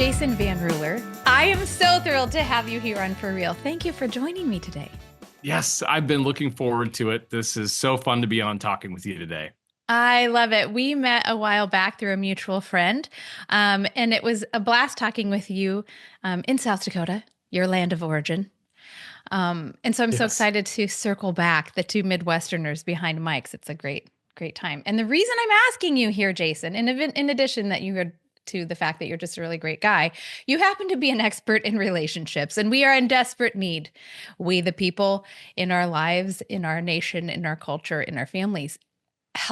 Jason VanRuler. I am so thrilled to have you here on For Real. Thank you for joining me today. Yes, I've been looking forward to it. This is so fun to be on talking with you today. I love it. We met a while back through a mutual friend, and it was a blast talking with you in South Dakota, your land of origin. And so I'm so excited to circle back the two Midwesterners behind mics. It's a great time. And the reason I'm asking you here, Jason, in addition that you are to the fact that you're just a really great guy, you happen to be an expert in relationships, and we are in desperate need. We, the people in our lives, in our nation, in our culture, in our families,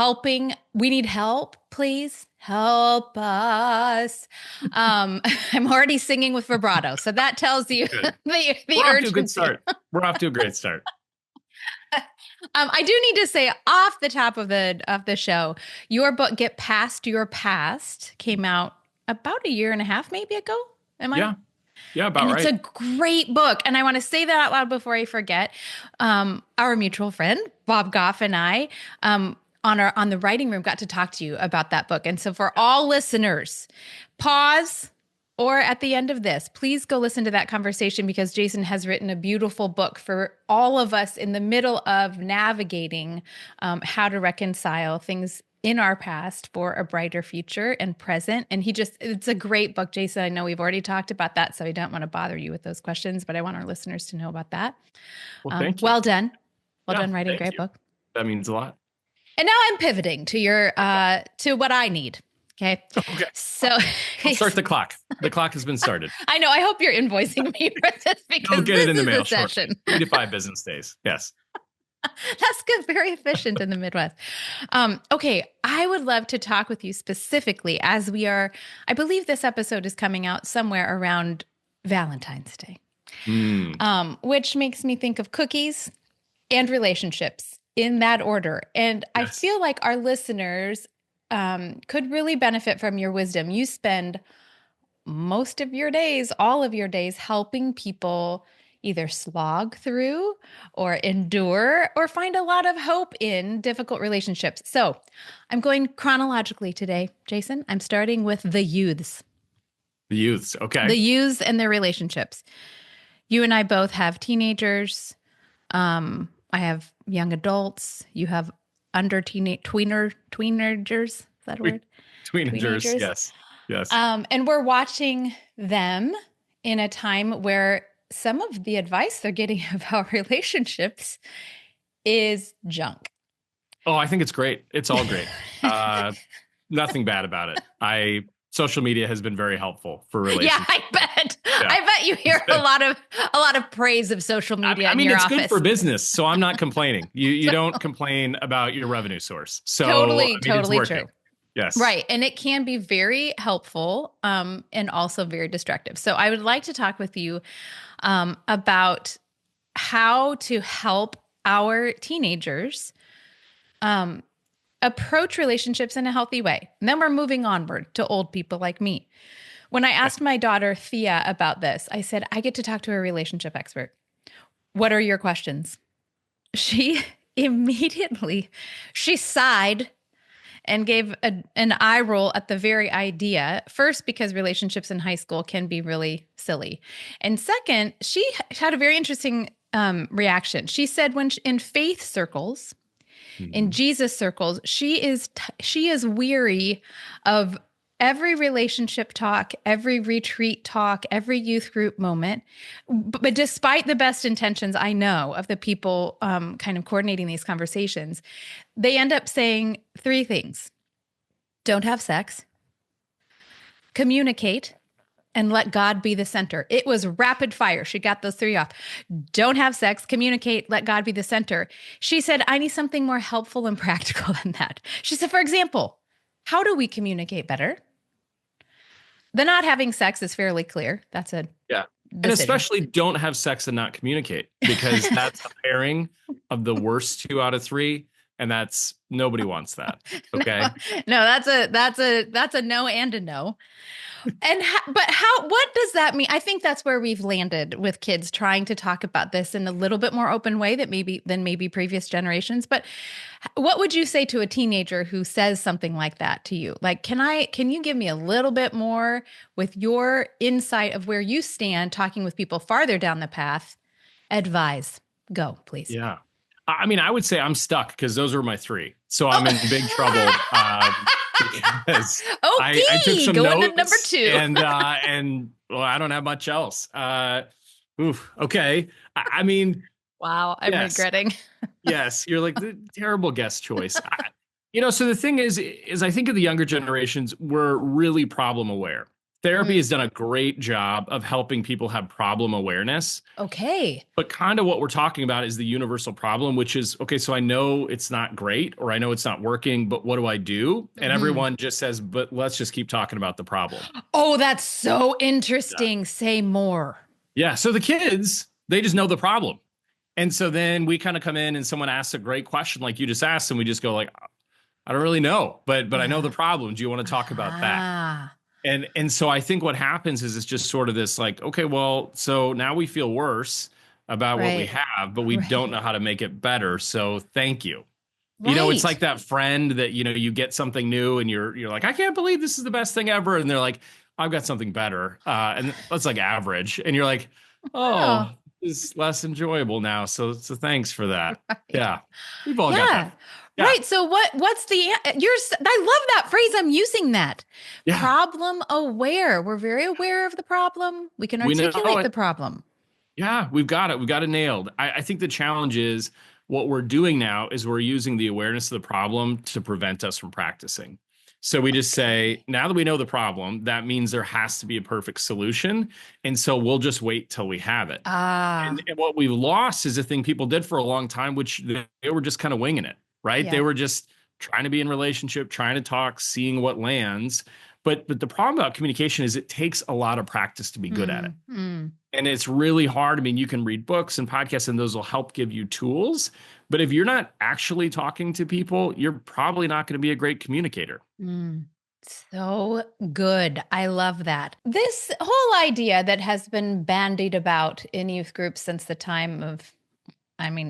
we need help. Please help us. I'm already singing with vibrato, so that tells you the We're off to a good urgency. start. We're off to a great start. I do need to say off the top of the show, your book, Get Past Your Past, came out about a year and a half, maybe ago. Am I? Yeah, about right. It's a great book. And I want to say that out loud before I forget. Our mutual friend, Bob Goff, and I, on the writing room, got to talk to you about that book. And so for all listeners, pause, or at the end of this, please go listen to that conversation, because Jason has written a beautiful book for all of us in the middle of navigating how to reconcile things in our past for a brighter future and present. And it's a great book, Jason. I know we've already talked about that, so I don't want to bother you with those questions, but I want our listeners to know about that. Well, thank you. Well done. Well done writing a great book. That means a lot. And now I'm pivoting to to what I need. Okay. So I'll start the clock. The clock has been started. I know. I hope you're invoicing me for this, because I'll get it in the mail session. 3 to 5 business days. Yes. That's good. Very efficient in the Midwest. Okay. I would love to talk with you specifically as I believe this episode is coming out somewhere around Valentine's Day, which makes me think of cookies and relationships in that order. And yes. I feel like our listeners could really benefit from your wisdom. You spend most of your days, all of your days, helping people either slog through or endure or find a lot of hope in difficult relationships. So I'm going chronologically today, Jason. I'm starting with the youths. The youths, okay. The youths and their relationships. You and I both have teenagers. I have young adults. You have under tweenagers. Is that a word? Tweenagers, yes. And we're watching them in a time where some of the advice they're getting about relationships is junk. Oh, I think it's great. It's all great. Nothing bad about it. Social media has been very helpful for relationships. Yeah, I bet. Yeah. I bet you hear a lot of praise of social media. I mean, in your it's office. Good for business, so I'm not complaining. You don't complain about your revenue source. So totally it's true. Yes. Right. And it can be very helpful and also very destructive. So I would like to talk with you about how to help our teenagers approach relationships in a healthy way. And then we're moving onward to old people like me. When I asked my daughter, Thea, about this, I said, I get to talk to a relationship expert. What are your questions? She immediately sighed and gave an eye roll at the very idea. First, because relationships in high school can be really silly. And second, she had a very interesting reaction. She said in faith circles, in Jesus circles, she is weary of every relationship talk, every retreat talk, every youth group moment. But despite the best intentions, I know, of the people kind of coordinating these conversations, they end up saying 3 things. Don't have sex, communicate, and let God be the center. It was rapid fire. She got those 3 off. Don't have sex, communicate, let God be the center. She said, I need something more helpful and practical than that. She said, for example, how do we communicate better? The not having sex is fairly clear. That's a decision. And especially don't have sex and not communicate, because that's a pairing of the worst 2 out of 3. And that's nobody wants that. No, Okay. no, that's a no and a no. And what does that mean? I think that's where we've landed with kids trying to talk about this in a little bit more open way than maybe previous generations. But what would you say to a teenager who says something like that to you? Like, can you give me a little bit more with your insight of where you stand talking with people farther down the path? Advise. Go, please. Yeah. I mean, I would say I'm stuck because those are my three. So I'm in big trouble. Okay, Because I took some going notes to number two. and well, I don't have much else. Okay. I mean, Wow, I'm yes, regretting. yes, you're like the terrible guest choice. So the thing is I think of the younger generations, we're really problem aware. Therapy has done a great job of helping people have problem awareness. Okay. But kind of what we're talking about is the universal problem, which is, okay, so I know it's not great or I know it's not working, but what do I do? And everyone just says, but let's just keep talking about the problem. Oh, that's so interesting. Yeah. Say more. Yeah. So the kids, they just know the problem. And so then we kind of come in and someone asks a great question like you just asked, and we just go like, I don't really know, but I know the problem. Do you want to talk about that? And so I think what happens is it's just sort of this like, okay, well, so now we feel worse about what we have, but we don't know how to make it better. So thank you. It's like that friend that, you get something new and you're like, I can't believe this is the best thing ever. And they're like, I've got something better. And that's like average. And you're like, oh, it's less enjoyable now. So thanks for that. Right. Yeah. We've all got that. Yeah. Right. So what's I love that phrase. I'm using that. Yeah. Problem aware. We're very aware of the problem. We can articulate the problem. Yeah, we've got it. We've got it nailed. I think the challenge is what we're doing now is we're using the awareness of the problem to prevent us from practicing. So we just say, now that we know the problem, that means there has to be a perfect solution. And so we'll just wait till we have it. And what we've lost is a thing people did for a long time, which they were just kind of winging it. Right. Yeah. They were just trying to be in relationship, trying to talk, seeing what lands. But the problem about communication is it takes a lot of practice to be good at it. And it's really hard. I mean, you can read books and podcasts and those will help give you tools. But if you're not actually talking to people, you're probably not going to be a great communicator. So good. I love that. This whole idea that has been bandied about in youth groups since the time of,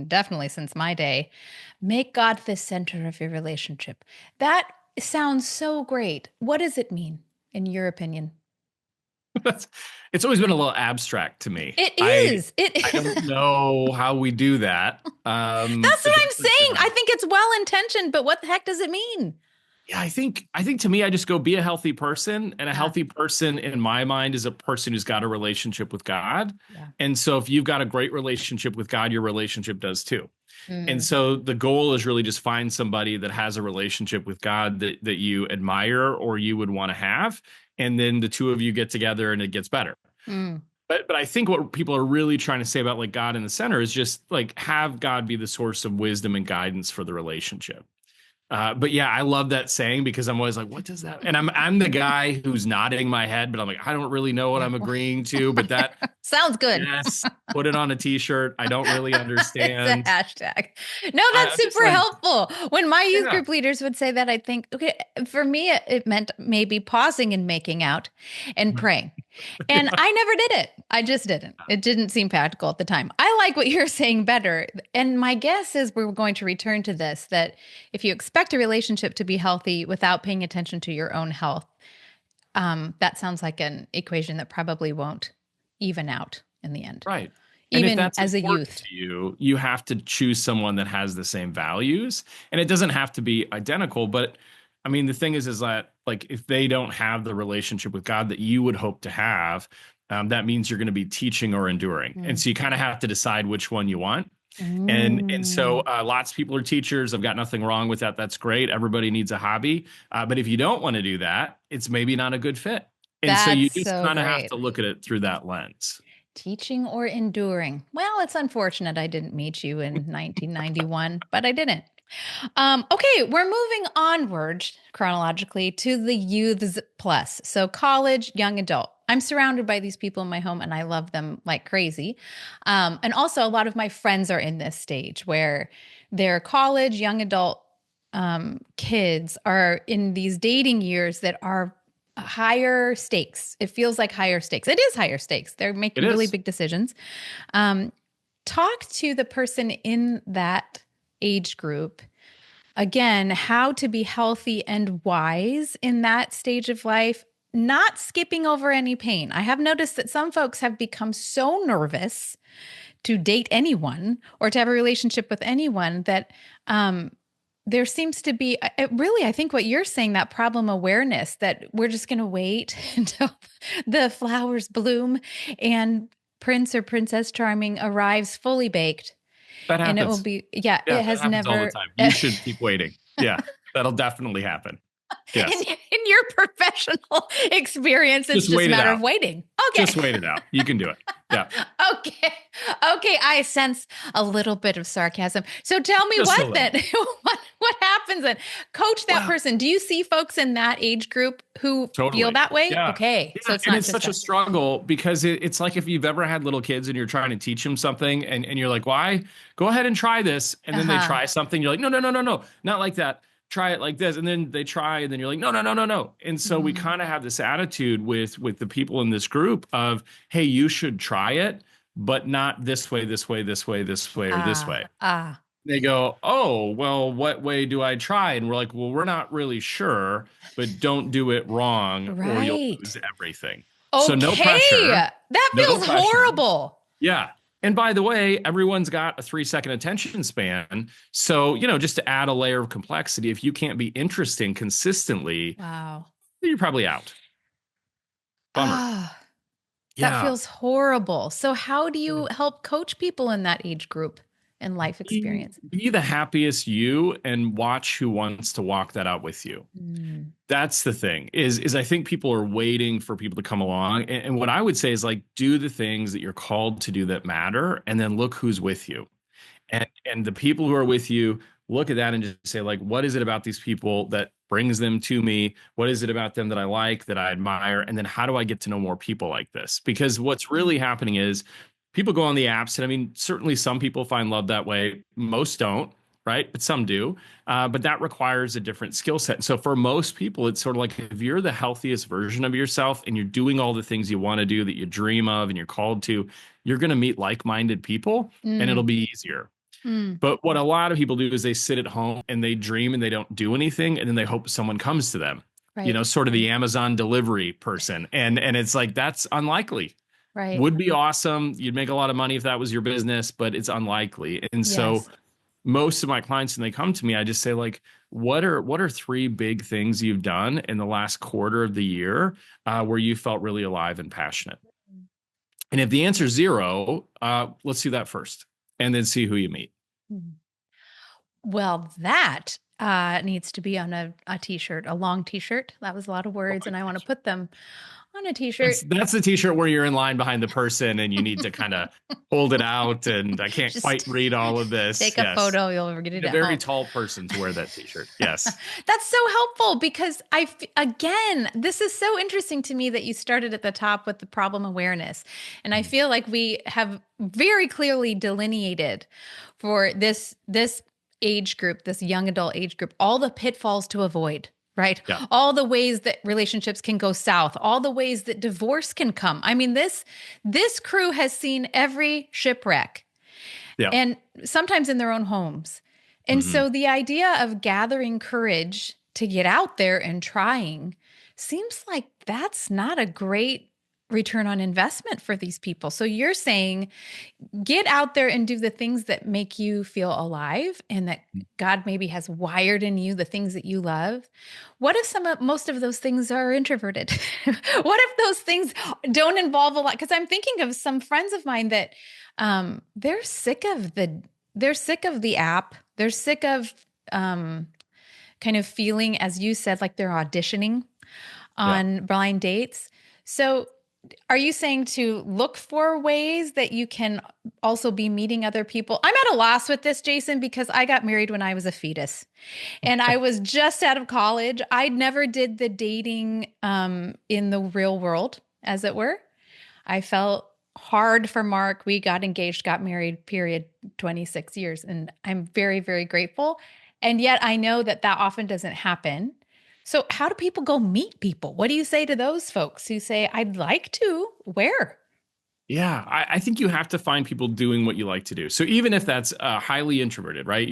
definitely since my day, make God the center of your relationship. That sounds so great. What does it mean, in your opinion? It's always been a little abstract to me. It is. I don't know how we do that. That's what I'm saying. I think it's well-intentioned, but what the heck does it mean? Yeah, I think to me, I just go be a healthy person. And a healthy person in my mind is a person who's got a relationship with God. Yeah. And so if you've got a great relationship with God, your relationship does too. And so the goal is really just find somebody that has a relationship with God that you admire or you would want to have. And then the two of you get together and it gets better. But I think what people are really trying to say about like God in the center is just like have God be the source of wisdom and guidance for the relationship. But yeah, I love that saying because I'm always like, what does that? And I'm the guy who's nodding my head, but I'm like, I don't really know what I'm agreeing to, but that sounds good. Yes, put it on a t-shirt. I don't really understand. It's a hashtag. No, that's super helpful. When my youth group leaders would say that, I think, okay, for me, it meant maybe pausing and making out and praying. And I never did it. I just didn't. It didn't seem practical at the time. I like what you're saying better. And my guess is we're going to return to this, that if you expect a relationship to be healthy without paying attention to your own health, that sounds like an equation that probably won't even out in the end. Right. Even and if that's as a youth. You have to choose someone that has the same values. And it doesn't have to be identical, but I mean, the thing is that like if they don't have the relationship with God that you would hope to have, that means you're going to be teaching or enduring. And so you kind of have to decide which one you want. And so lots of people are teachers. I've got nothing wrong with that. That's great. Everybody needs a hobby. But if you don't want to do that, it's maybe not a good fit. And so you just kind of have to look at it through that lens. Teaching or enduring. Well, it's unfortunate I didn't meet you in 1991, but I didn't. Okay, we're moving onward chronologically to the youths plus. So college, young adult. I'm surrounded by these people in my home and I love them like crazy. And also a lot of my friends are in this stage where they're college, young adult kids are in these dating years that are higher stakes. It feels like higher stakes. It is higher stakes. They're It making really is. big decisions. Um, Talk to the person in that age group again, how to be healthy and wise in that stage of life, not skipping over any pain. I have noticed that some folks have become so nervous to date anyone or to have a relationship with anyone that there seems to be really, I think what you're saying, that problem awareness that we're just going to wait until the flowers bloom and Prince or Princess Charming arrives fully baked. That And it will happens. be, yeah, Yeah, it that has happens all the never, time. You should keep waiting. Yeah, that'll definitely happen. Yes. in your professional experience, it's Just just a wait it matter of out. waiting. Okay. Just wait it out. You can do it. Yeah. Okay. Okay. I sense a little bit of sarcasm. So tell me Just a what little. then, what happens then? Coach that Well, person. Do you see folks in that age group who feel totally. that way? Yeah. Okay. So Yeah. it's And not it's just such a us. struggle because it's like if you've ever had little kids and you're trying to teach them something and you're like, why? Go ahead and try this. And then they Uh-huh. try something. You're like, no, no, no, no, no, not like that. Try it like this. And then they try, and then you're like, no, no, no, no, no. And so we Mm. kind of have this attitude with the people in this group of, hey, you should try it, but not this way, this way, this way, this way, or this way. Ah. They go, oh, well, what way do I try? And we're like, well, we're not really sure, but don't do it wrong or you'll lose Right. everything. So no Okay. pressure, That no feels pressure. horrible. Yeah. And by the way, everyone's got a 3 second attention span. So, just to add a layer of complexity, if you can't be interesting consistently, Wow. you're probably out. Bummer. Ah. That Yeah. feels horrible. So, how do Yeah. you help coach people in that age group and life experience? Be the happiest you and watch who wants to walk that out with you. Mm. That's the thing is I think people are waiting for people to come along. And what I would say is like, do the things that you're called to do that matter. And then look who's with you. And the people who are with you, look at that and just say like, what is it about these people that brings them to me? What is it about them that I like, that I admire? And then how do I get to know more people like this? Because what's really happening is people go on the apps, and I mean, certainly some people find love that way. Most don't, right? But some do. But that requires a different skill set. So for most people, it's sort of like if you're the healthiest version of yourself and you're doing all the things you want to do that you dream of and you're called to, you're going to meet like-minded people and it'll Mm. be easier. Mm. But what a lot of people do is they sit at home and they dream and they don't do anything, and then they hope someone comes to them. Right. Sort of the Amazon delivery person. And it's like that's unlikely. Right. Would be awesome. You'd make a lot of money if that was your business, but it's unlikely. And so Yes. most of my clients, when they come to me, I just say like, what are three big things you've done in the last quarter of the year where you felt really alive and passionate? And if the answer is zero, let's do that first, and then see who you meet. Mm. Well, that needs to be on a t-shirt, a long t-shirt. That was a lot of Oh words, my and I want to gosh. put them on a t-shirt. That's the t-shirt where you're in line behind the person and you need to kind of hold it out, and I can't quite Just read all of this. take a Yes. photo. You'll get it A at very home. tall person to wear that t-shirt. Yes. That's so helpful because again, this is so interesting to me that you started at the top with the problem awareness. And I feel like we have very clearly delineated for this age group, this young adult age group, all the pitfalls to avoid, right? Yeah. All the ways that relationships can go south, all the ways that divorce can come. I mean, this crew has seen every shipwreck, Yeah. and sometimes in their own homes. And Mhm. so the idea of gathering courage to get out there and trying seems like that's not a great return on investment for these people. So you're saying get out there and do the things that make you feel alive and that God maybe has wired in you, the things that you love. What if most of those things are introverted? What if those things don't involve a lot? Because I'm thinking of some friends of mine that they're sick of the app. They're sick of kind of feeling, as you said, like they're auditioning Yeah. on blind dates. So are you saying to look for ways that you can also be meeting other people? I'm at a loss with this, Jason, because I got married when I was a fetus and I was just out of college. I never did the dating in the real world, as it were. I felt hard for Mark. We got engaged, got married, period, 26 years. And I'm very, very grateful. And yet I know that that often doesn't happen. So how do people go meet people? What do you say to those folks who say, I'd like to? Where? Yeah, I think you have to find people doing what you like to do. So even if that's highly introverted, right?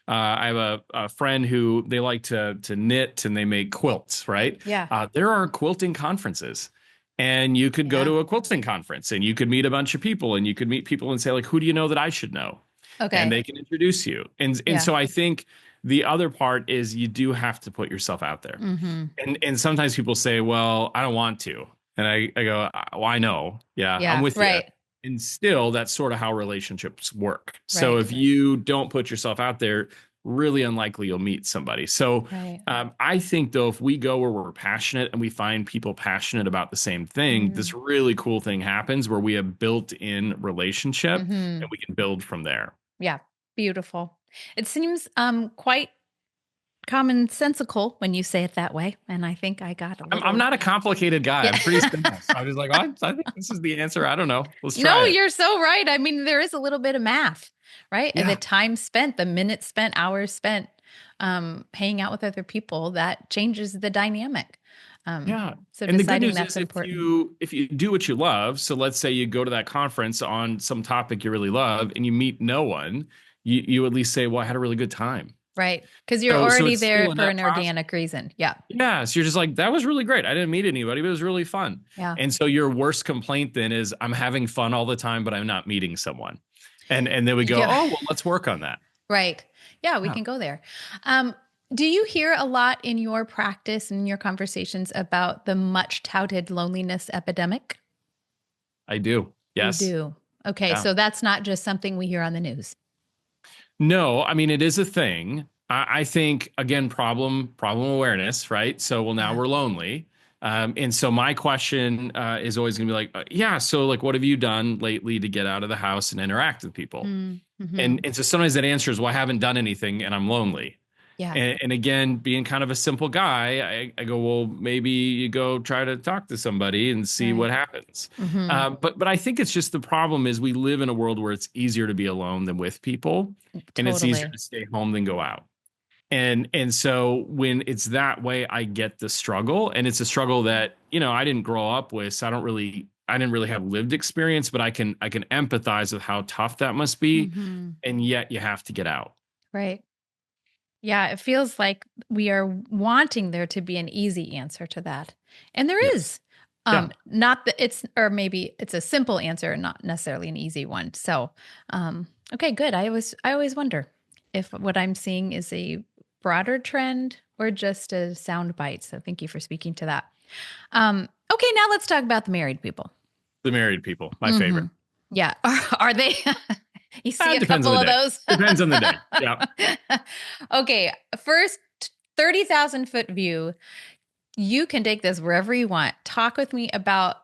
I have a friend who they like to knit and they make quilts, right? Yeah. There are quilting conferences, and you could go Yeah. to a quilting conference and you could meet a bunch of people and you could meet people and say like, who do you know that I should know? And Okay. they can introduce you. And Yeah. so I think the other part is you do have to put yourself out there. Mm-hmm. And sometimes people say, well, I don't want to. And I go, well, I know. Yeah, I'm Yeah. with you. Right. And still, that's sort of how relationships work. So Right. if you don't put yourself out there, really unlikely you'll meet somebody. So Right. I think, though, if we go where we're passionate and we find people passionate about the same thing, Mm-hmm. this really cool thing happens where we have built-in relationship Mm-hmm. and we can build from there. Yeah. Beautiful. It seems quite commonsensical when you say it that way. And I think I got a I'm little. not a complicated guy. Yeah. I'm pretty simple. So I was like, oh, I think this is the answer. I don't know. Let's try No, it. you're so right. I mean, there is a little bit of math, right? And the Yeah. time spent, the minutes spent, hours spent hanging out with other people, that changes the dynamic. Yeah. So And the good deciding news that's is if important. you do what you love, so let's say you go to that conference on some topic you really love and you meet no one, you at least say, well, I had a really good time. Right. Because you're So already it's still there a for net an positive. organic reason. Yeah. Yeah. So you're just like, that was really great. I didn't meet anybody, but it was really fun. Yeah. And so your worst complaint then is I'm having fun all the time, but I'm not meeting someone. And then we go, Yeah. oh, well, let's work on that. Right. Yeah, we Yeah, can go there. Do you hear a lot in your practice and your conversations about the much touted loneliness epidemic? I do. You Yes. do. Okay. Yeah. So that's not just something we hear on the news. No, I mean it is a thing. I think again, problem awareness, right? So well, now Yeah. we're lonely, and so my question is always going to be like, yeah. So like, what have you done lately to get out of the house and interact with people? Mm-hmm. And so sometimes that answer is, well, I haven't done anything, and I'm lonely. Yeah. And again, being kind of a simple guy, I go, well, maybe you go try to talk to somebody and see Right. what happens. Mm-hmm. But I think it's just the problem is we live in a world where it's easier to be alone than with people, and it's easier Totally. to stay home than go out. And so when it's that way, I get the struggle, and it's a struggle that I didn't grow up with, so I didn't really have lived experience, but I can empathize with how tough that must be, Mm-hmm. and yet you have to get out. Right. Yeah, it feels like we are wanting there to be an easy answer to that. And there Yes. is. Yeah. Not that it's, or maybe it's a simple answer, not necessarily an easy one. So, okay, good. I always wonder if what I'm seeing is a broader trend or just a sound bite. So thank you for speaking to that. Okay, now let's talk about the married people. The married people, my Mm-hmm. favorite. Yeah. Are they? You see a Depends on couple the of day. those? Depends on the day. Yeah. Okay. First 30,000-foot view. You can take this wherever you want. Talk with me about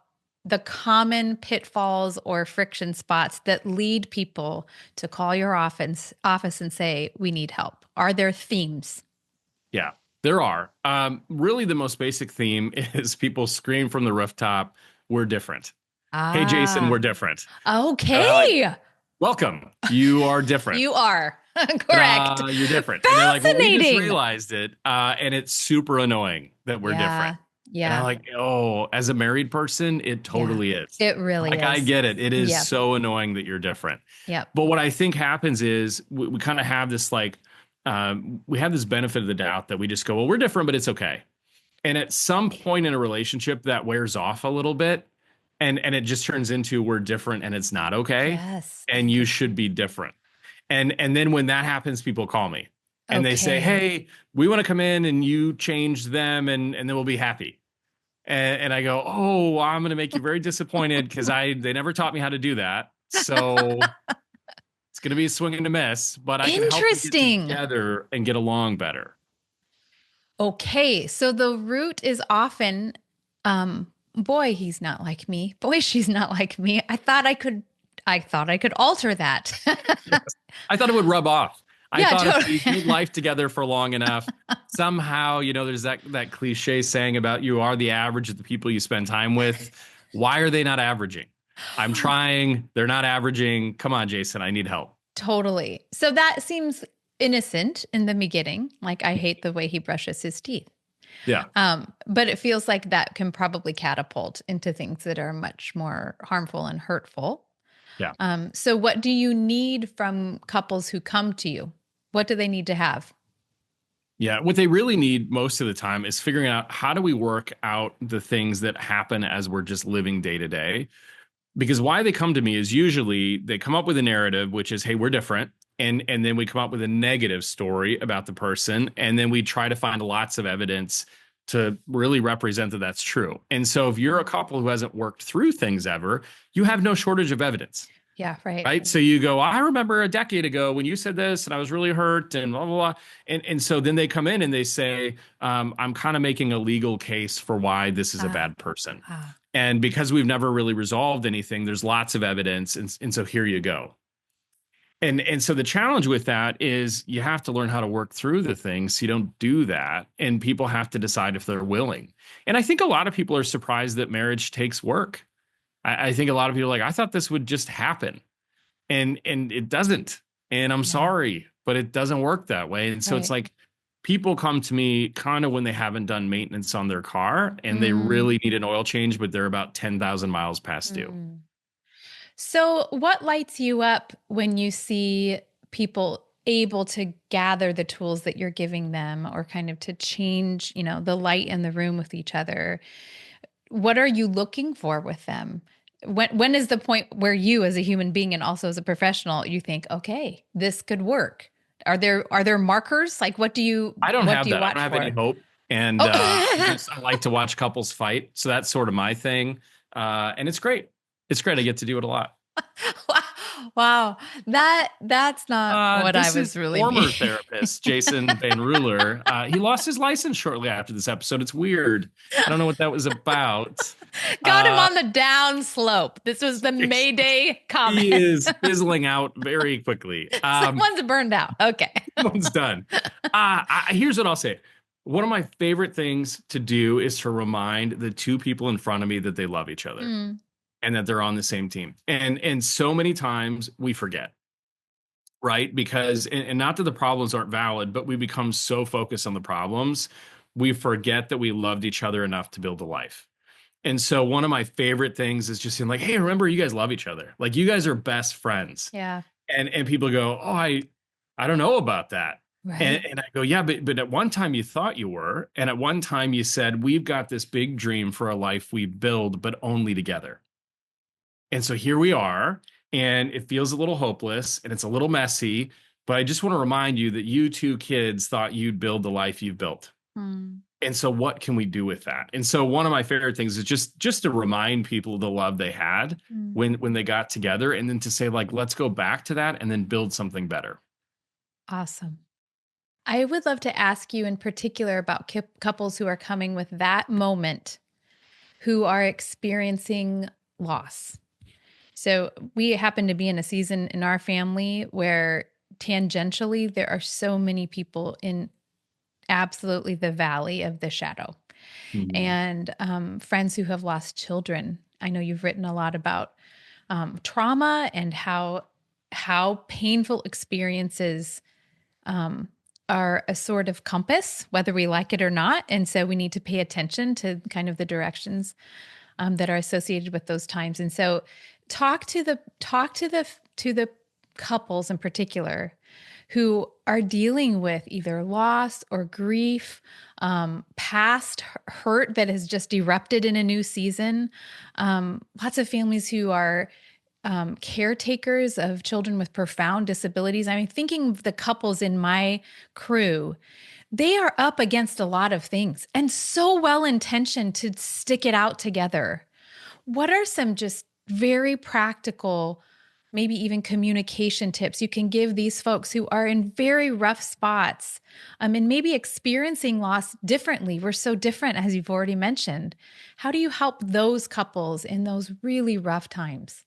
the common pitfalls or friction spots that lead people to call your office and say, we need help. Are there themes? Yeah, there are. Really, the most basic theme is people scream from the rooftop, we're different. Hey, Jason, we're Ah, different. And I like, okay. welcome. You are different. You are correct. You're different. And they're like, well, we just Fascinating. realized it. And it's super annoying that we're different. Yeah. And I'm Yeah. like, oh, as a married person, it Yeah. totally is. It really Like, I is. get it. It is Yeah. so annoying that you're different. Yep. But what I think happens is we kind of have this we have this benefit of the doubt that we just go, well, we're different, but it's okay. And at some point in a relationship, that wears off a little bit. And it just turns into we're different and it's not okay. Yes. And you should be different. And then when that happens, people call me and they say, Okay. hey, we want to come in and you change them and then we'll be happy. And I go, oh, I'm going to make you very disappointed because they never taught me how to do that. So it's going to be a swing and a miss, but I can help you get Interesting. together and get along better. Okay. So the root is often, boy, he's not like me. Boy, she's not like me. I thought I could alter that. Yes. I thought it would rub off. I Yeah, thought totally. if we did life together for long enough, somehow, there's that cliche saying about you are the average of the people you spend time with. Why are they not averaging? I'm trying. They're not averaging. Come on, Jason, I need help. Totally. So that seems innocent in the beginning. Like, I hate the way he brushes his teeth. Yeah. But it feels like that can probably catapult into things that are much more harmful and hurtful. Yeah. So what do you need from couples who come to you? What do they need to have? Yeah, what they really need most of the time is figuring out how do we work out the things that happen as we're just living day to day. Because why they come to me is usually they come up with a narrative, which is, hey, we're different. And then we come up with a negative story about the person. And then we try to find lots of evidence to really represent that that's true. And so if you're a couple who hasn't worked through things ever, you have no shortage of evidence. Yeah, right. Right. So you go, I remember a decade ago when you said this and I was really hurt and blah, blah, blah. And so then they come in and they say, I'm kind of making a legal case for why this is a Ah, bad person. ah, And because we've never really resolved anything, there's lots of evidence. And so here you go. And so the challenge with that is you have to learn how to work through the things so you don't do that. And people have to decide if they're willing. And I think a lot of people are surprised that marriage takes work. I think a lot of people are like, I thought this would just happen. And it doesn't. And I'm yeah, sorry, but it doesn't work that way. And so it's right. like people come to me kind of when they haven't done maintenance on their car and they Mm, really need an oil change, but they're about 10,000 miles past due. mm. So, what lights you up when you see people able to gather the tools that you're giving them or kind of to change, the light in the room with each other? What are you looking for with them? When is the point where you as a human being and also as a professional, you think, okay, this could work? Are there markers? Like I don't what have do you that. I don't watch have any for? hope. And Oh, I like to watch couples fight. So that's sort of my thing. And it's great. It's great. I get to do it a lot. wow. That's not what I This is was really former meaning. therapist Jason VanRuler. He lost his license shortly after this episode. It's weird. I don't know what that was about. Got him Uh, on the down slope. This was the Mayday he comment. is fizzling out very quickly. Someone's burned out. Okay. One's done. Here's what I'll say. One of my favorite things to do is to remind the two people in front of me that they love each other Mm, and that they're on the same team. And so many times we forget, right? Because and not that the problems aren't valid, but we become so focused on the problems, we forget that we loved each other enough to build a life. And so one of my favorite things is just saying like, hey, remember you guys love each other. Like you guys are best friends. yeah. And people go, oh, I don't know about that. Right. And I go, yeah, but at one time you thought you were. And at one time you said, we've got this big dream for a life we build, but only together. And so here we are, and it feels a little hopeless and it's a little messy. But I just want to remind you that you two kids thought you'd build the life you've built. Mm, And so what can we do with that? And so one of my favorite things is just to remind people of the love they had mm. when they got together, and then to say like, let's go back to that and then build something better. Awesome. I would love to ask you in particular about couples who are coming with that moment, who are experiencing loss. So we happen to be in a season in our family where tangentially there are so many people in absolutely the valley of the shadow, Mhm. and friends who have lost children. I know you've written a lot about trauma and how painful experiences um, are a sort of compass, whether we like it or not. And so we need to pay attention to kind of the directions that are associated with those times. And so talk to the couples in particular who are dealing with either loss or grief, past hurt that has just erupted in a new season. Lots of families who are caretakers of children with profound disabilities. I mean, thinking of the couples in my crew, they are up against a lot of things and so well intentioned to stick it out together. What are some just very practical, maybe even communication tips you can give these folks who are in very rough spots and maybe experiencing loss differently? We're so different, as you've already mentioned. How do you help those couples in those really rough times?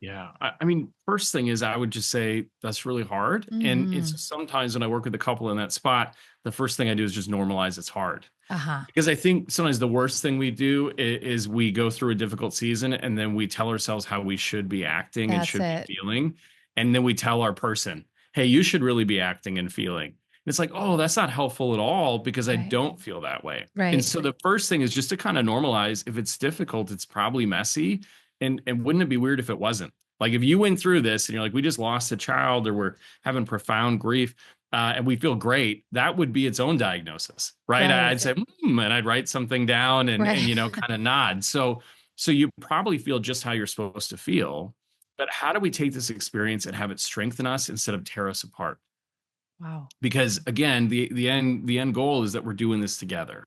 Yeah. I mean, first thing is I would just say that's really hard. And it's Hmm. just sometimes when I work with a couple in that spot, the first thing I do is just normalize it's hard. Uh-huh. Because I think sometimes the worst thing we do is we go through a difficult season and then we tell ourselves how we should be acting and That's should be it. feeling. And then we tell our person. hey, you should really be acting and feeling. And it's like, oh, that's not helpful at all because I Right. don't feel that way. And Right. so the first thing is just to kind of normalize if it's difficult, it's probably messy. And wouldn't it be weird if it wasn't? Like if you went through this and you're like, we just lost a child or we're having profound grief, and we feel great, that would be its own diagnosis, right? Right. I'd say, and I'd write something down and Right. you know, kind of nod. So you probably feel just how you're supposed to feel. But how do we take this experience and have it strengthen us instead of tear us apart? Wow. Because again, the end goal is that we're doing this together.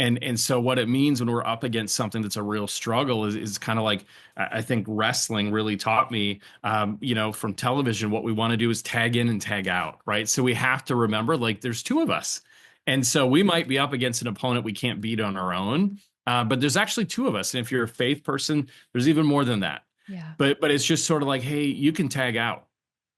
And so what it means when we're up against something that's a real struggle is kind of like I think wrestling really taught me, you know, from television, what we want to do is tag in and tag out, right? So we have to remember like there's two of us. And so we might be up against an opponent we can't beat on our own, but there's actually two of us. And if you're a faith person, there's even more than that. Yeah. But it's just sort of like, hey, you can tag out.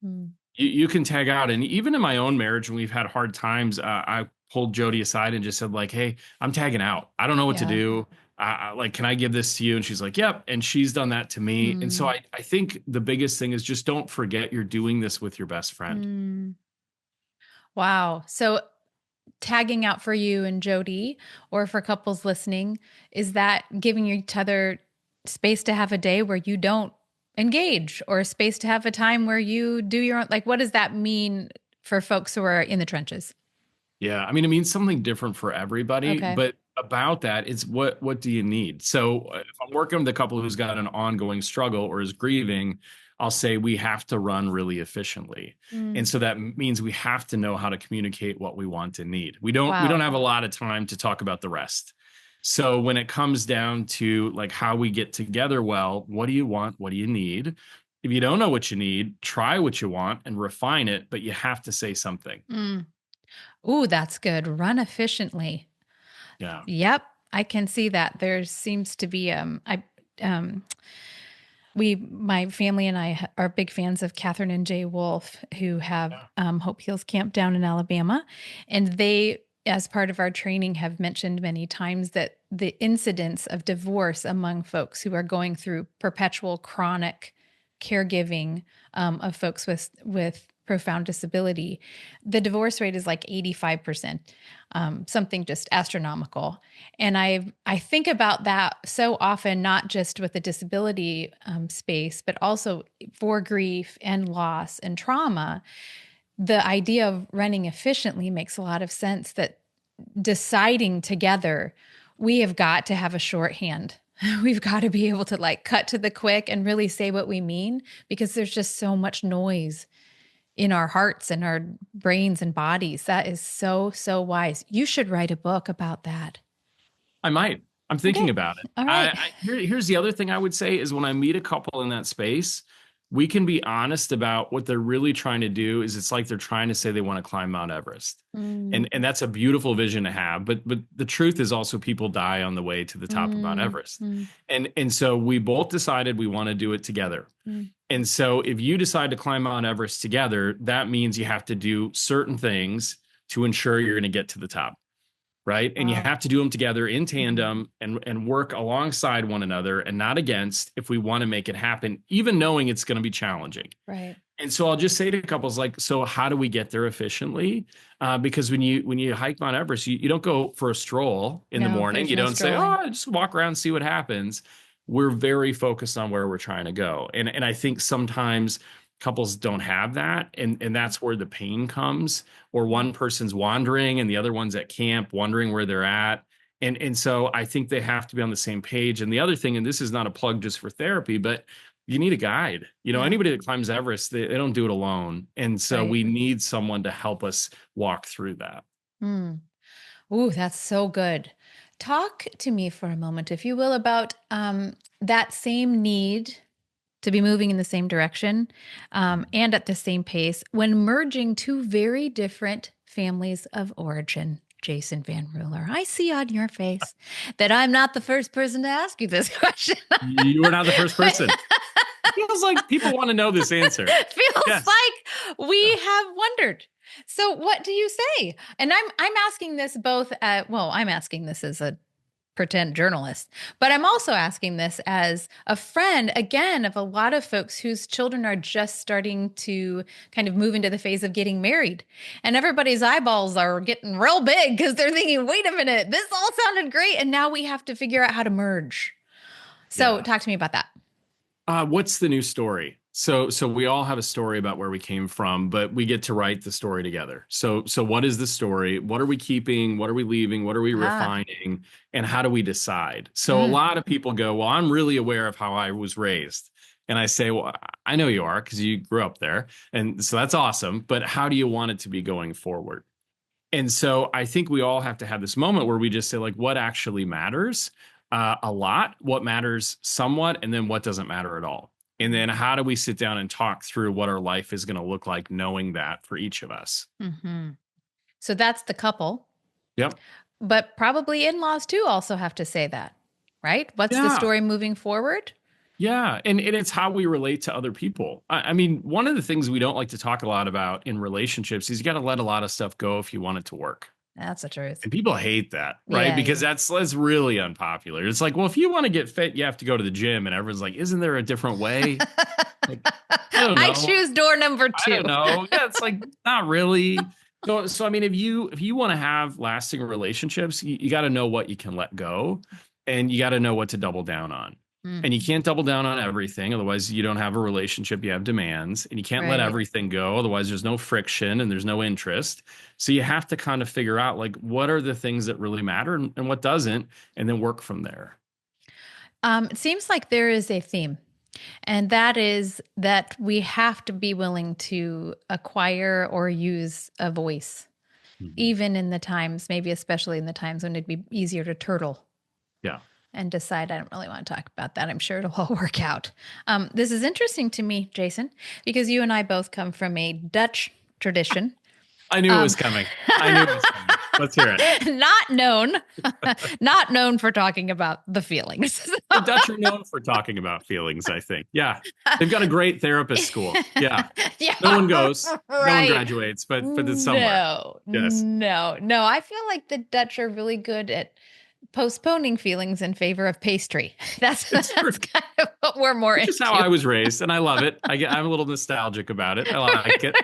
Mm. You can tag out. And even in my own marriage, when we've had hard times, I pulled Jody aside and just said, like, hey, I'm tagging out. I don't know what to Yeah. do. Like, can I give this to you? And she's like, yep. And she's done that to me. And so I think the biggest thing is just don't forget you're doing this with your best friend. Mm. Wow. So tagging out for you and Jody, or for couples listening, is that giving each other space to have a day where you don't engage, or a space to have a time where you do your own, like, what does that mean for folks who are in the trenches? Yeah, I mean, it means something different for everybody, Okay. but about that, it's what do you need? So if I'm working with a couple who's got an ongoing struggle or is grieving, I'll say we have to run really efficiently. And so that means we have to know how to communicate what we want and need. We don't Wow. have a lot of time to talk about the rest. So when it comes down to like how we get together, well, what do you want? What do you need? If you don't know what you need, try what you want and refine it, but you have to say something. Mm. Ooh, that's good. Run efficiently. Yeah. Yep, I can see that. There seems to be um my family and I are big fans of Catherine and Jay Wolf, who have Hope Heals Camp down in Alabama, and they, as part of our training, have mentioned many times that the incidence of divorce among folks who are going through perpetual chronic caregiving, of folks with profound disability, the divorce rate is like 85%, something just astronomical. And I think about that so often, not just with the disability space, but also for grief and loss and trauma. The idea of running efficiently makes a lot of sense, that deciding together, we have got to have a shorthand. We've got to be able to like cut to the quick and really say what we mean, because there's just so much noise in our hearts and our brains and bodies. That is so, so wise. You should write a book about that. I might. I'm thinking Okay. about it. All right. Here's the other thing I would say is when I meet a couple in that space, we can be honest about what they're really trying to do. Is it's like they're trying to say they want to climb Mount Everest. And that's a beautiful vision to have. But the truth is also people die on the way to the top of Mount Everest. And so we both decided we want to do it together. And so if you decide to climb Mount Everest together, that means you have to do certain things to ensure you're going to get to the top. Right. And you have to do them together in tandem and work alongside one another and not against, if we want to make it happen, even knowing it's going to be challenging. Right. And so I'll just say to couples like, so how do we get there efficiently? Because when you hike Mount Everest, you don't go for a stroll in the morning. You don't say, oh, just walk around and see what happens. We're very focused on where we're trying to go. And I think sometimes couples don't have that. And that's where the pain comes, or one person's wandering and the other one's at camp wondering where they're at. And so I think they have to be on the same page. And the other thing, and this is not a plug just for therapy, but you need a guide. You know, anybody that climbs Everest, they don't do it alone. And so we need someone to help us walk through that. Ooh, that's so good. Talk to me for a moment, if you will, about that same need to be moving in the same direction, and at the same pace when merging two very different families of origin. Jason VanRuler, I see on your face that I'm not the first person to ask you this question. You were not the first person. Feels like people want to know this answer. Feels like we have wondered. So what do you say? And I'm asking this both I'm asking this as a pretend journalist. But I'm also asking this as a friend, again, of a lot of folks whose children are just starting to kind of move into the phase of getting married. And everybody's eyeballs are getting real big because they're thinking, wait a minute, this all sounded great. And now we have to figure out how to merge. So talk to me about that. What's the new story? So we all have a story about where we came from, but we get to write the story together. So what is the story? What are we keeping? What are we leaving? What are we refining? And how do we decide? So a lot of people go, well, I'm really aware of how I was raised. And I say, well, I know you are because you grew up there. And so that's awesome. But how do you want it to be going forward? And so I think we all have to have this moment where we just say, like, what actually matters a lot, what matters somewhat, and then what doesn't matter at all. And then how do we sit down and talk through what our life is going to look like, knowing that for each of us? Mm-hmm. So that's the couple. Yep. But probably in-laws too also have to say that, right? What's the story moving forward? Yeah. And it's how we relate to other people. I mean, one of the things we don't like to talk a lot about in relationships is you got to let a lot of stuff go if you want it to work. That's the truth. And people hate that, right? Because that's really unpopular. It's like, well, if you want to get fit, you have to go to the gym. And everyone's like, isn't there a different way? Like, I choose door number 2. I don't know. Yeah, it's like, not really. So I mean, if you want to have lasting relationships, you got to know what you can let go, and you got to know what to double down on. And you can't double down on everything. Otherwise, you don't have a relationship. You have demands, and you can't let everything go. Otherwise, there's no friction and there's no interest. So you have to kind of figure out, like, what are the things that really matter and what doesn't, and then work from there. It seems like there is a theme, and that is that we have to be willing to acquire or use a voice, even in the times, maybe especially in the times when it'd be easier to turtle. Yeah. And decide I don't really want to talk about that. I'm sure it'll all work out. This is interesting to me, Jason, because you and I both come from a Dutch tradition. I knew it was coming. Let's hear it. Not known for talking about the feelings. The Dutch are known for talking about feelings, I think. Yeah. They've got a great therapist school. Yeah. No one goes. No one graduates, but it's somewhere. No. I feel like the Dutch are really good at postponing feelings in favor of pastry. That's kind of what we're more into. Which is how I was raised, and I love it. I'm a little nostalgic about it. I like it.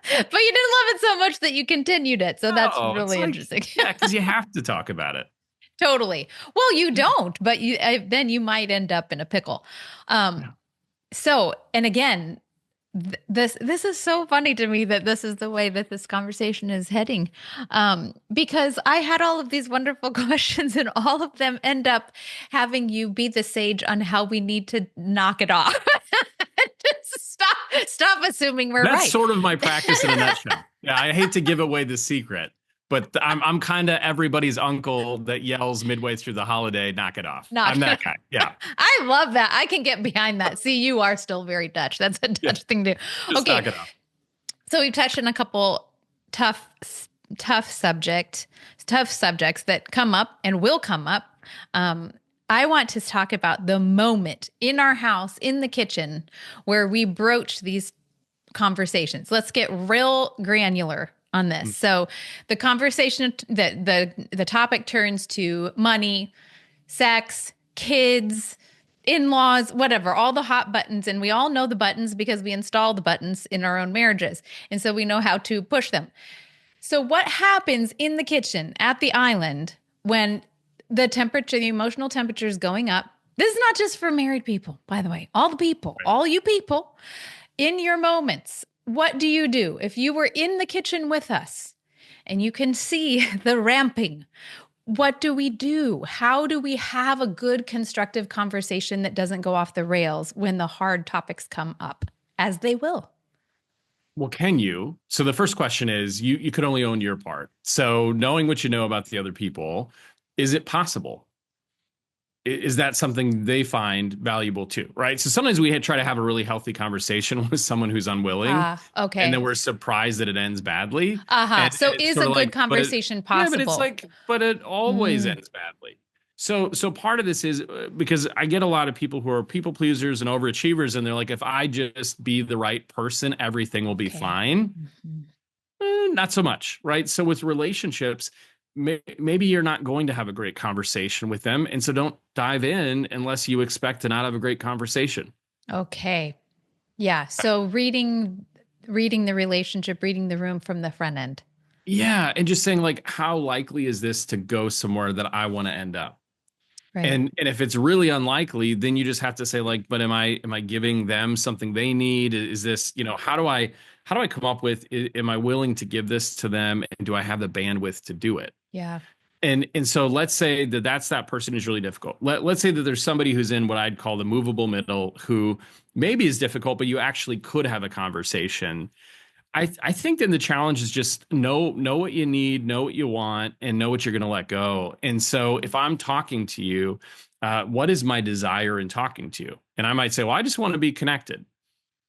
But you didn't love it so much that you continued it. So that's really interesting. Yeah, because you have to talk about it. Totally. Well, you don't, but then you might end up in a pickle. So, and again, this is so funny to me that this is the way that this conversation is heading, because I had all of these wonderful questions, and all of them end up having you be the sage on how we need to knock it off. Just stop assuming we're right. That's sort of my practice in a nutshell. Yeah, I hate to give away the secret, but I'm kind of everybody's uncle that yells midway through the holiday, knock it off. I'm that guy. Yeah. I love that. I can get behind that. See, you are still very Dutch. That's a Dutch thing to do. Just knock it off. So we've touched on a couple tough subjects that come up and will come up. I want to talk about the moment in our house, in the kitchen, where we broach these conversations. Let's get real granular on this. So the conversation, the topic turns to money, sex, kids, in-laws, whatever, all the hot buttons. And we all know the buttons because we install the buttons in our own marriages. And so we know how to push them. So what happens in the kitchen at the island when the temperature, the emotional temperature is going up? This is not just for married people, by the way. All the people, all you people in your moments, what do you do? If you were in the kitchen with us and you can see the ramping, what do we do? How do we have a good constructive conversation that doesn't go off the rails when the hard topics come up, as they will? Well, can you? So the first question is, you could only own your part. So knowing what you know about the other people, is it possible? Is that something they find valuable too, right? So sometimes we try to have a really healthy conversation with someone who's unwilling. Okay. And then we're surprised that it ends badly. So is a good conversation possible? Yeah, but it's like, but it always ends badly. So part of this is because I get a lot of people who are people pleasers and overachievers, and they're like, if I just be the right person, everything will be fine. Not so much, right? So with relationships, maybe you're not going to have a great conversation with them. And so don't dive in unless you expect to not have a great conversation. Okay. Yeah. So reading the relationship, reading the room from the front end. Yeah. And just saying, like, how likely is this to go somewhere that I want to end up? Right. And if it's really unlikely, then you just have to say, like, but am I giving them something they need? Is this, how do I come up with, am I willing to give this to them? And do I have the bandwidth to do it? Yeah. And so let's say that person is really difficult. Let's say that there's somebody who's in what I'd call the movable middle who maybe is difficult, but you actually could have a conversation. I think then the challenge is just know what you need, know what you want, and know what you're going to let go. And so if I'm talking to you, what is my desire in talking to you? And I might say, well, I just want to be connected.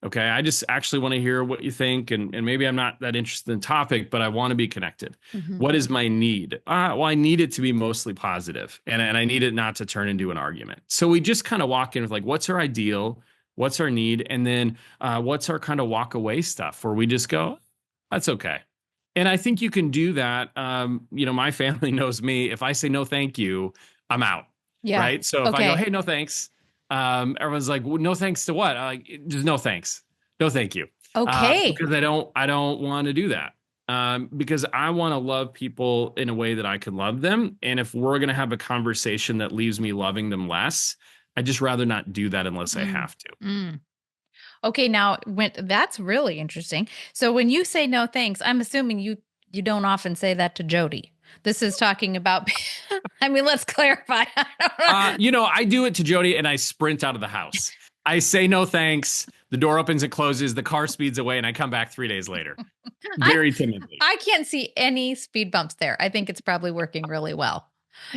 Okay, I just actually want to hear what you think, and maybe I'm not that interested in the topic, but I want to be connected. Mm-hmm. What is my need? Well, I need it to be mostly positive, and I need it not to turn into an argument. So we just kind of walk in with like, what's our ideal? What's our need? And then what's our kind of walk away stuff where we just go, that's okay. And I think you can do that. My family knows me. If I say no, thank you, I'm out. Yeah. Right. So if I go, hey, no, thanks. Everyone's like, well, no thanks to what? I'm like, just no thanks. No, thank you. Okay. Because I don't want to do that. Because I want to love people in a way that I can love them. And if we're going to have a conversation that leaves me loving them less, I'd just rather not do that unless I have to. Mm. Okay. Now that's really interesting. So when you say no, thanks, I'm assuming you don't often say that to Jody. This is talking about, I mean, let's clarify. I do it to Jody and I sprint out of the house. I say no thanks. The door opens and closes. The car speeds away and I come back 3 days later. Very timidly. I can't see any speed bumps there. I think it's probably working really well.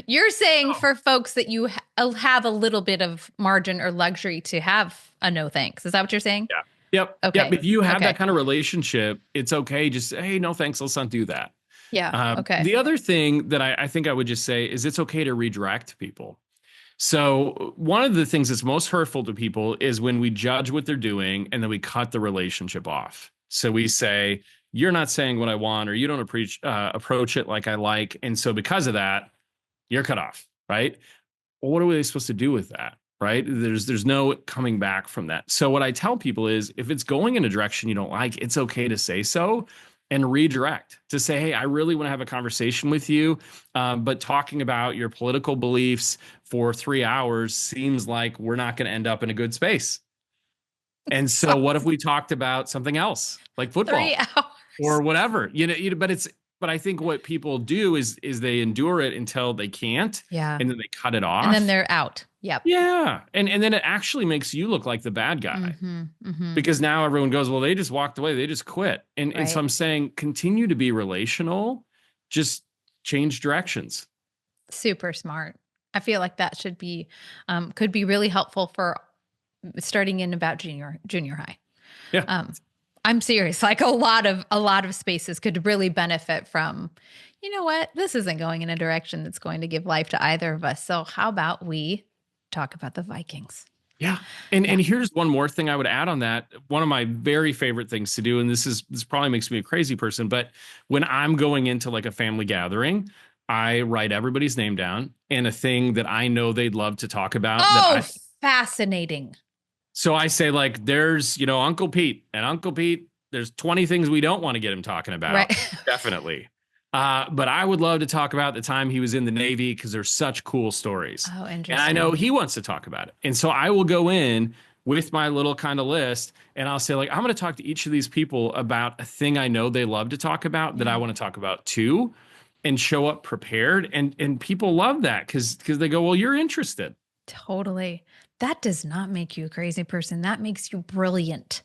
You're saying for folks that you have a little bit of margin or luxury to have a no thanks. Is that what you're saying? Yeah. Yep. Okay. Yep. If you have that kind of relationship, it's okay. Just say, hey, no thanks. Let's not do that. Yeah. Okay. The other thing that I think I would just say is it's okay to redirect people. So one of the things that's most hurtful to people is when we judge what they're doing and then we cut the relationship off. So we say, you're not saying what I want, or you don't approach it like I like. And so because of that, you're cut off, right? Well, what are they supposed to do with that? Right? There's no coming back from that. So what I tell people is if it's going in a direction you don't like, it's okay to say so and redirect to say, hey, I really want to have a conversation with you. But talking about your political beliefs for 3 hours seems like we're not going to end up in a good space. And so what if we talked about something else like football 3 hours or whatever, but I think what people do is they endure it until they can't. Yeah. And then they cut it off. And then they're out. Yep. Yeah. And then it actually makes you look like the bad guy. Mm-hmm, mm-hmm. Because now everyone goes, well, they just walked away. They just quit. And so I'm saying, continue to be relational, just change directions. Super smart. I feel like that should be, could be really helpful for starting in about junior high. Yeah. I'm serious. Like a lot of spaces could really benefit from, you know what, this isn't going in a direction that's going to give life to either of us. So how about we talk about the Vikings? Yeah. And here's one more thing I would add on that. One of my very favorite things to do, and this probably makes me a crazy person, but when I'm going into like a family gathering, I write everybody's name down and a thing that I know they'd love to talk about. Oh, fascinating. So I say, like, there's, Uncle Pete, and Uncle Pete, there's 20 things we don't want to get him talking about. Right. Definitely. But I would love to talk about the time he was in the Navy because there's such cool stories. Oh, interesting. And I know he wants to talk about it. And so I will go in with my little kind of list and I'll say, like, I'm going to talk to each of these people about a thing I know they love to talk about that I want to talk about too, and show up prepared. And people love that because they go, well, you're interested. Totally. That does not make you a crazy person. That makes you brilliant.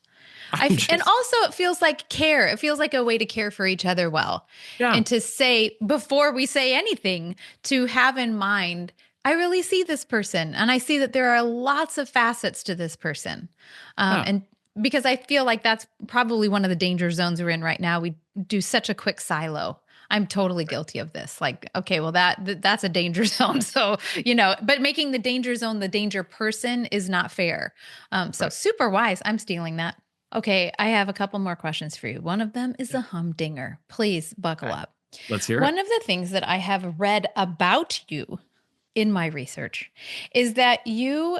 And also it feels like care. It feels like a way to care for each other well. Yeah. And to say, before we say anything, to have in mind, I really see this person and I see that there are lots of facets to this person. And because I feel like that's probably one of the danger zones we're in right now. We do such a quick silo. I'm totally guilty of this. Like, okay, well, that's a danger zone. So, but making the danger zone the danger person is not fair. So super wise. I'm stealing that. Okay, I have a couple more questions for you. One of them is a humdinger. Please buckle up. Let's hear it. One of the things that I have read about you in my research is that you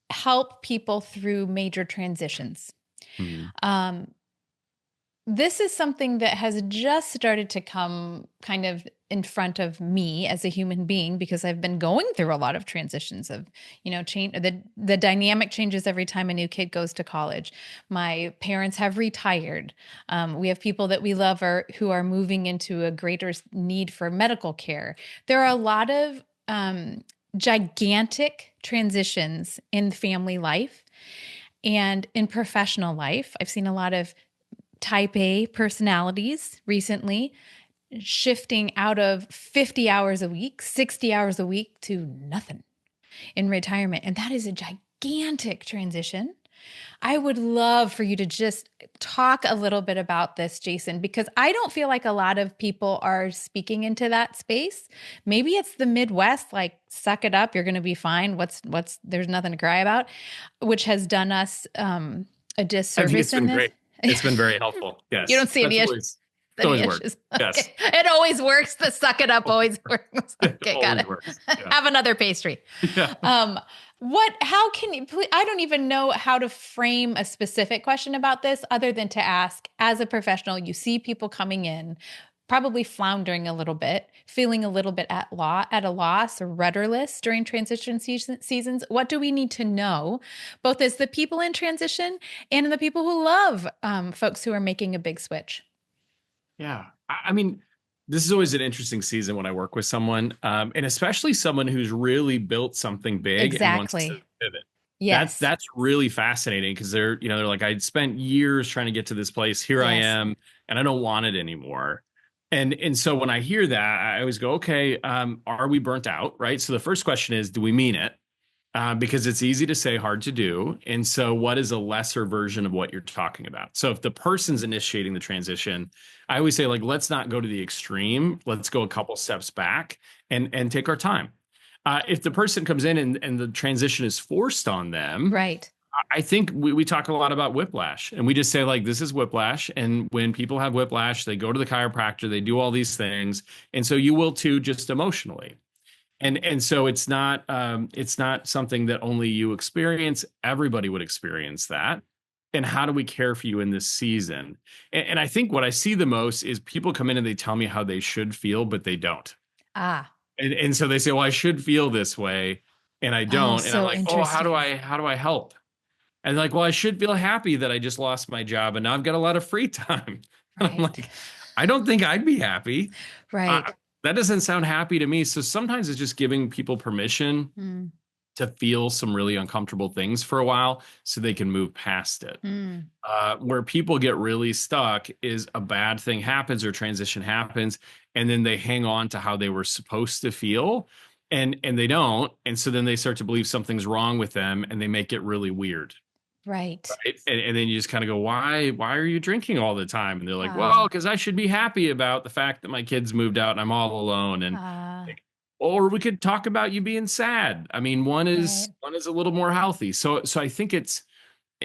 help people through major transitions. Mhm. Um, this is something that has just started to come kind of in front of me as a human being because I've been going through a lot of transitions of, change. The dynamic changes every time a new kid goes to college. My parents have retired. We have people that we love who are moving into a greater need for medical care. There are a lot of gigantic transitions in family life and in professional life. I've seen a lot of type A personalities recently shifting out of 50 hours a week, 60 hours a week to nothing in retirement. And that is a gigantic transition. I would love for you to just talk a little bit about this, Jason, because I don't feel like a lot of people are speaking into that space. Maybe it's the Midwest, like suck it up, you're going to be fine. There's nothing to cry about, which has done us a I think disservice it's in been this. great. It's been very helpful. You Yes. don't see That's always, it's any always worked. issues. Yes. Okay. It always works. The suck it up always works. It Okay, got always it. works. Yeah. Have another pastry. Yeah. How can you, I don't even know how to frame a specific question about this other than to ask, as a professional, you see people coming in, probably floundering a little bit, feeling a little bit at a loss or rudderless during transition seasons. What do we need to know, both as the people in transition and the people who love folks who are making a big switch? Yeah. I mean, this is always an interesting season when I work with someone, and especially someone who's really built something big and wants to Exactly. pivot. Yes. That's really fascinating because they're like, I spent years trying to get to this place. Here I Yes. am, and I don't want it anymore. And so when I hear that, I always go, okay, are we burnt out? Right. So the first question is, do we mean it? Because it's easy to say, hard to do. And so, what is a lesser version of what you're talking about? So, if the person's initiating the transition, I always say, like, let's not go to the extreme. Let's go a couple steps back and take our time. If the person comes in and the transition is forced on them, Right. I think we talk a lot about whiplash, and we just say, like, this is whiplash. And when people have whiplash, they go to the chiropractor, they do all these things. And so you will too, just emotionally. And so it's not something that only you experience. Everybody would experience that. And how do we care for you in this season? And I think what I see the most is people come in and they tell me how they should feel, but they don't. Ah. And so they say, well, I should feel this way, and I Oh, don't. And I'm so like, oh, interesting. how do I help? And they're like, well, I should feel happy that I just lost my job and now I've got a lot of free time. And I'm Right. like, I don't think I'd be happy. Right. That doesn't sound happy to me. So sometimes it's just giving people permission Mm. to feel some really uncomfortable things for a while so they can move past it. Mm. Where people get really stuck is a bad thing happens or transition happens, and then they hang on to how they were supposed to feel, and they don't. And so then they start to believe something's wrong with them and they make it really weird. Right. Right. And then you just kind of go, why are you drinking all the time? And they're like, well, Ah. because I should be happy about the fact that my kids moved out and I'm all alone. And Ah. or we could talk about you being sad. I mean, Right. one is a little more healthy. So I think it's,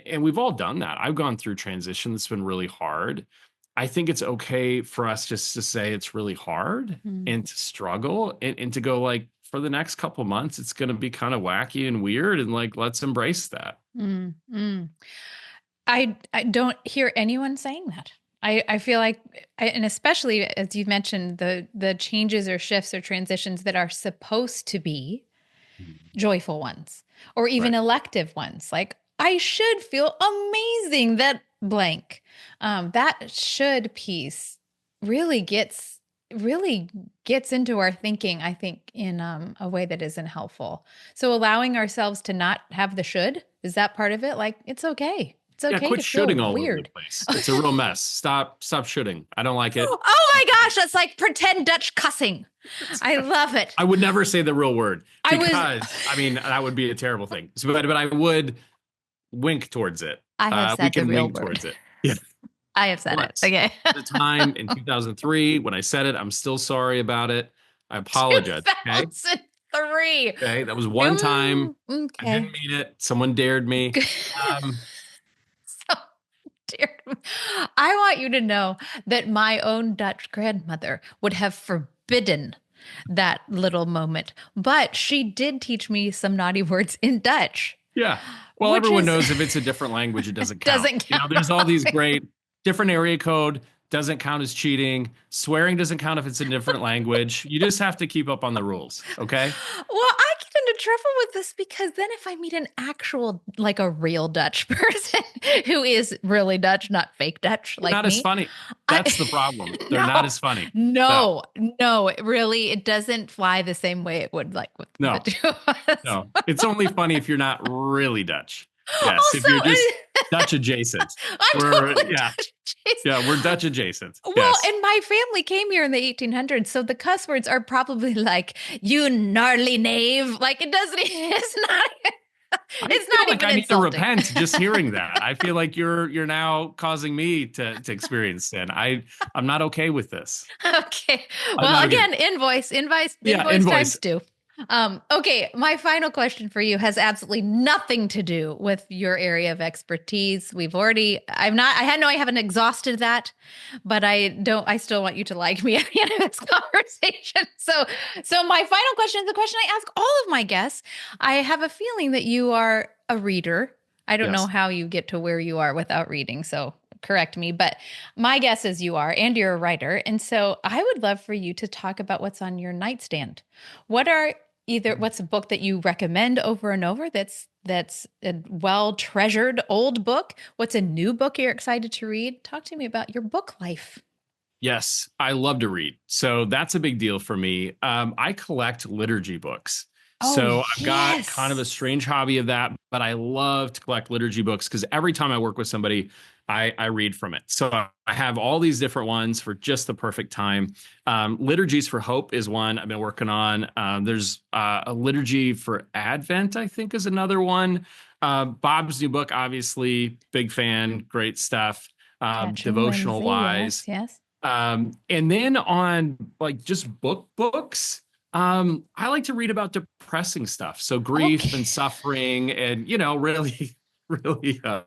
and we've all done that. I've gone through transition that's been really hard. I think it's okay for us just to say it's really hard Mm. and to struggle and to go, like, for the next couple months, it's going to be kind of wacky and weird, and like, let's embrace that. Mm. Mm. I don't hear anyone saying that. I feel like, and especially as you mentioned, the changes or shifts or transitions that are supposed to be joyful ones or even Right. elective ones. Like, I should feel amazing that blank. That should piece really gets really gets into our thinking, I think, in a way that isn't helpful. So allowing ourselves to not have the should, is that part of it? Like, it's okay. It's Yeah, okay quit to feel shooting all over the weird. place. It's a real mess. Stop shooting. I don't like it. Oh my gosh, that's like pretend Dutch cussing. I love it. I would never say the real word I was because I mean that would be a terrible thing. So, but I would wink towards it. I have We said the can real wink word. towards it. Yeah. I have said it. Once. Okay. At the time in 2003 when I said it, I'm still sorry about it. I apologize. Okay. 2003. Okay. That was one time. I didn't Okay. mean it. Someone dared me. Um, So I want you to know that my own Dutch grandmother would have forbidden that little moment, but she did teach me some naughty words in Dutch, Yeah. Well, which everyone is knows if it's a different language, it doesn't count. doesn't count. There's all these great different area code doesn't count as cheating. Swearing doesn't count if it's a different language. You just have to keep up on the rules. Okay. Well, I get into trouble with this because then if I meet an actual, like a real Dutch person who is really Dutch, not fake Dutch, like Not me, as funny. That's the problem. They're not as funny. No, it doesn't fly the same way it would like with the two of us. No. It's only funny if you're not really Dutch. Yes. Also, If you're just Dutch adjacent. I'm totally yeah. Dutch adjacent. Yeah, we're Dutch adjacent. Well, Yes. and my family came here in the 1800s, so the cuss words are probably like "you gnarly knave." Like it doesn't. It's not. It's not like even I need insulting. to repent just hearing that. I feel like you're now causing me to experience sin. I'm not okay with this. Okay. Well, again, invoice times 2. Okay, my final question for you has absolutely nothing to do with your area of expertise. I haven't exhausted that, but I still want you to like me at the end of this conversation. So my final question is the question I ask all of my guests. I have a feeling that you are a reader. I don't know how you get to where you are without reading, so correct me, but my guess is you are, and you're a writer. And so I would love for you to talk about what's on your nightstand. What's a book that you recommend over and over that's a well-treasured old book? What's a new book you're excited to read? Talk to me about your book life. Yes, I love to read. So that's a big deal for me. I collect liturgy books. So I've got kind of a strange hobby of that, but I love to collect liturgy books because every time I work with somebody, I read from it. So I have all these different ones for just the perfect time. Liturgies for Hope is one I've been working on. There's a liturgy for Advent, I think, is another one. Bob's new book, obviously, big fan, great stuff. Devotional wise. Yes. And then on like just books, I like to read about depressing stuff. So grief and suffering and, really that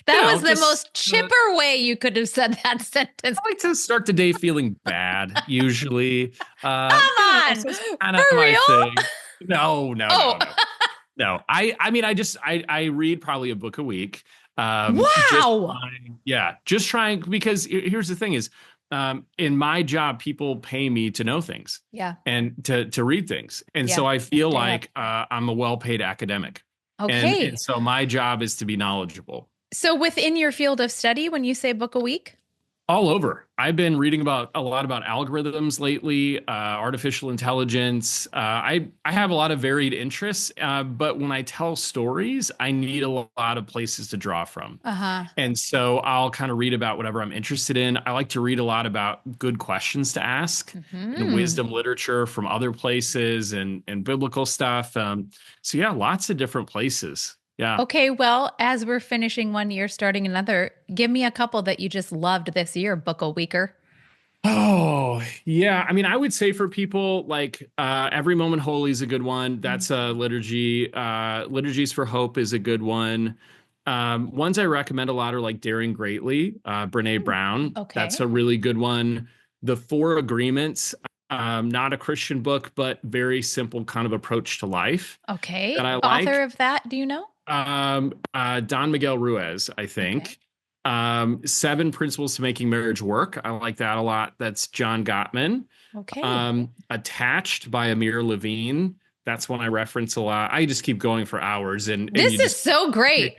was the most chipper way you could have said that sentence. I like to start the day feeling bad, usually. Come on, for real? No. No. I read probably a book a week. Wow. Just trying, because here's the thing is, in my job, people pay me to know things. Yeah. And to read things. And so I feel like I'm a well-paid academic. Okay. And so my job is to be knowledgeable. So within your field of study, when you say book a week? All over. I've been reading a lot about algorithms lately, artificial intelligence. I have a lot of varied interests, but when I tell stories, I need a lot of places to draw from. And so I'll kind of read about whatever I'm interested in. I like to read a lot about good questions to ask, and wisdom literature from other places and biblical stuff. So yeah, lots of different places. Yeah. Okay, well, as we're finishing one year, starting another, give me a couple that you just loved this year, book a weeker. Oh, yeah. I mean, I would say for people like Every Moment Holy is a good one. That's a liturgy. Liturgies for Hope is a good one. Ones I recommend a lot are like Daring Greatly, Brene Brown. Okay. That's a really good one. The Four Agreements, not a Christian book, but very simple kind of approach to life. Okay. That I Author of that, do you know? Don Miguel Ruiz, I think. Okay. 7 Principles to Making Marriage Work. I like that a lot. That's John Gottman. Okay. Attached by Amir Levine. That's one I reference a lot. I just keep going for hours. And this is so great.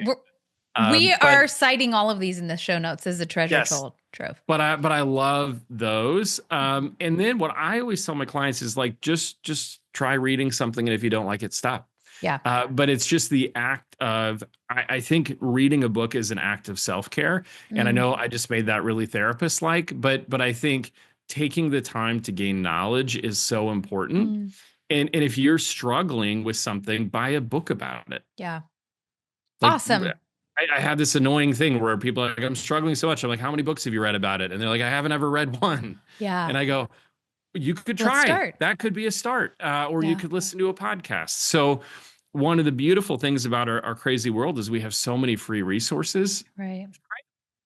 We are citing all of these in the show notes as a treasure trove. But I love those. And then what I always tell my clients is like, just try reading something. And if you don't like it, stop. Yeah. But it's just the act of, I think reading a book is an act of self-care. And I know I just made that really therapist-like, but I think taking the time to gain knowledge is so important. And if you're struggling with something, buy a book about it. Yeah. Like, awesome. I have this annoying thing where people are like, I'm struggling so much. I'm like, how many books have you read about it? And they're like, I haven't ever read one. Yeah. And I go, you could try. That could be a start. Or you could listen to a podcast. So one of the beautiful things about our crazy world is we have so many free resources. Right.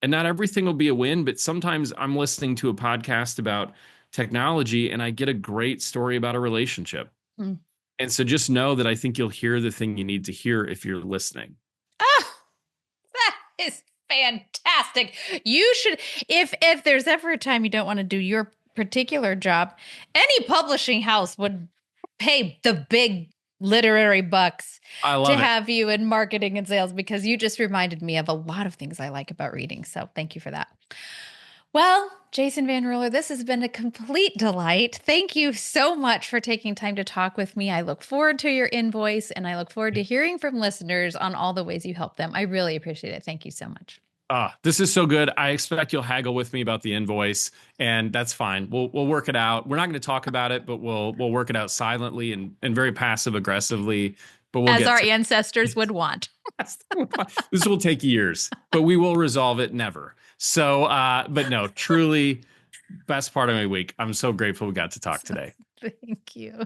And not everything will be a win, but sometimes I'm listening to a podcast about technology and I get a great story about a relationship. Mm. And so just know that I think you'll hear the thing you need to hear if you're listening. Ah, that is fantastic. You should, if there's ever a time you don't want to do your particular job, any publishing house would pay the big literary bucks I to love it. have you in marketing and sales, because you just reminded me of a lot of things I like about reading. So thank you for that. Well, Jason VanRuler, this has been a complete delight. Thank you so much for taking time to talk with me. I look forward to your invoice, and I look forward to hearing from listeners on all the ways you help them. I really appreciate it. Thank you so much. This is so good. I expect you'll haggle with me about the invoice, and that's fine. We'll work it out. We're not going to talk about it, but we'll work it out silently and very passive aggressively. But we'll As get our to ancestors would want. this will take years, but we will resolve it never. So, but no, truly, best part of my week. I'm so grateful we got to talk today. Thank you.